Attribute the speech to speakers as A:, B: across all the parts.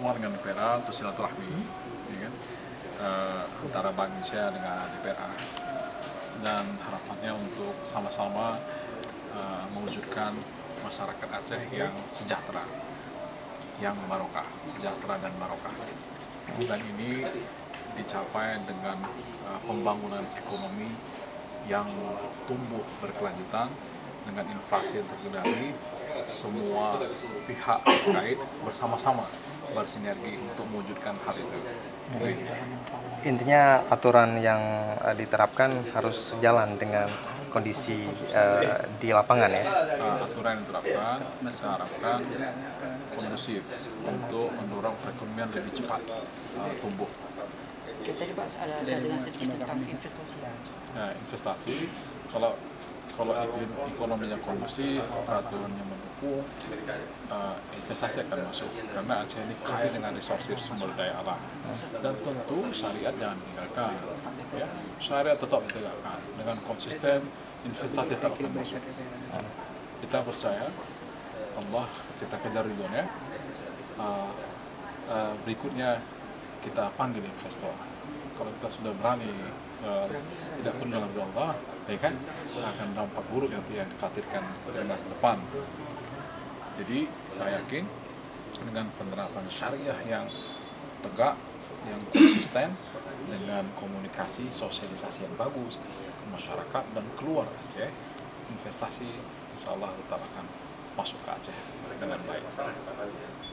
A: pertemuan dengan DPRA untuk silaturahmi, ya kan? Antara Bank Indonesia dengan DPRA, dan harapannya untuk sama-sama mewujudkan masyarakat Aceh yang sejahtera, yang barokah, sejahtera dan barokah. Dan ini dicapai dengan pembangunan ekonomi yang tumbuh berkelanjutan dengan inflasi yang terkendali. Semua pihak terkait bersama-sama bersinergi untuk mewujudkan hal itu.
B: Intinya aturan yang diterapkan harus sejalan dengan kondisi di lapangan ya.
A: Aturan yang diterapkan saya harapkan kondusif untuk mendorong perekonomian lebih cepat tumbuh.
C: Tadi Pak saya dengar sedikit tentang investasi.
A: Nah, investasi kalau iklim ekonominya kondusif, peraturannya mendukung, investasi akan masuk karena Aceh ini kaya dengan resources sumber daya alam. Dan tentu syariat jangan ditinggalkan, ya. Syariat tetap ditegakkan dengan konsisten, investasi tetap akan masuk. Kita percaya Allah, kita kejar ridhonya. Berikutnya kita panggil investor. Kalau kita sudah berani tidak pun dalam Allah, ya kan, akan dampak buruk nanti yang dikhawatirkan ke depan. Jadi saya yakin dengan penerapan syariah yang tegak, yang konsisten, dengan komunikasi sosialisasi yang bagus ke masyarakat dan keluar Aceh, investasi insya Allah tetap akan masuk ke Aceh dengan baik.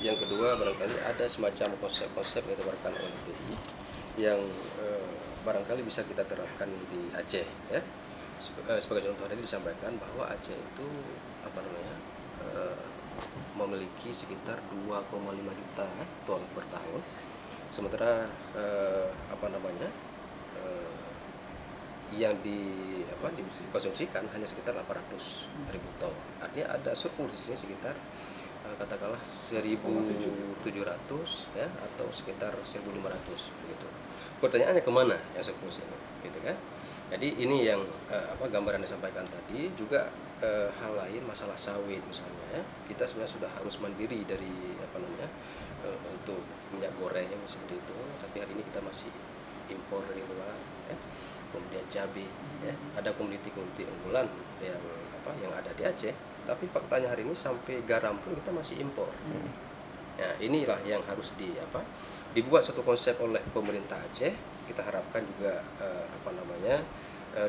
D: Yang kedua, barangkali ada semacam konsep-konsep yang ditawarkan oleh BI yang barangkali bisa kita terapkan di Aceh, ya. Sebagai contoh tadi disampaikan bahwa Aceh itu memiliki sekitar 2,5 juta ton per tahun, sementara yang dikonsumsikan hanya sekitar 800.000 ton. Artinya ada surplus di sini sekitar katakanlah 1.700 ya, atau sekitar 1.500 begitu. Pertanyaannya kemana yang surplus ini, gitu kan? Jadi ini yang gambaran disampaikan tadi. Juga hal lain, masalah sawit misalnya, ya. Kita sebenarnya sudah harus mandiri dari untuk minyak goreng seperti itu, tapi hari ini kita masih impor dari luar, ya. Kemudian cabai, ya. Ada komoditi-komoditi unggulan yang ada di Aceh, tapi faktanya hari ini sampai garam pun kita masih impor. Nah, inilah yang harus dibuat satu konsep oleh pemerintah Aceh. Kita harapkan juga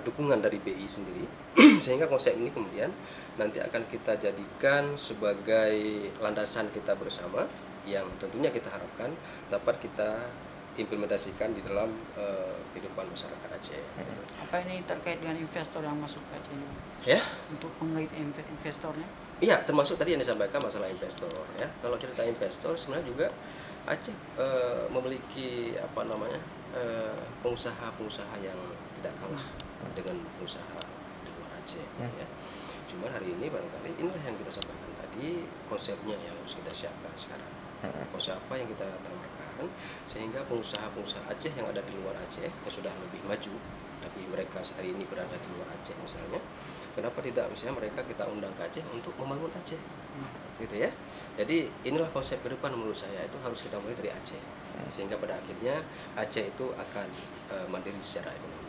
D: dukungan dari BI sendiri sehingga konsep ini kemudian nanti akan kita jadikan sebagai landasan kita bersama yang tentunya kita harapkan dapat kita implementasikan di dalam kehidupan masyarakat Aceh.
C: Apa ini terkait dengan investor yang masuk ke Aceh?
D: Ya.
C: Untuk mengait investornya? Iya,
D: termasuk tadi yang disampaikan masalah investor. Ya, kalau cerita investor sebenarnya juga Aceh memiliki pengusaha-pengusaha yang tidak kalah dengan pengusaha di luar Aceh. Ya. Cuman hari ini barangkali inilah yang kita sampaikan tadi, konsepnya yang harus kita siapkan sekarang. Konsep apa yang kita tawarkan sehingga pengusaha-pengusaha Aceh yang ada di luar Aceh yang sudah lebih maju, tapi mereka hari ini berada di luar Aceh misalnya, kenapa tidak misalnya mereka kita undang ke Aceh untuk membangun Aceh, gitu ya. Jadi inilah konsep ke depan menurut saya, itu harus kita mulai dari Aceh sehingga pada akhirnya Aceh itu akan mandiri secara ekonomi.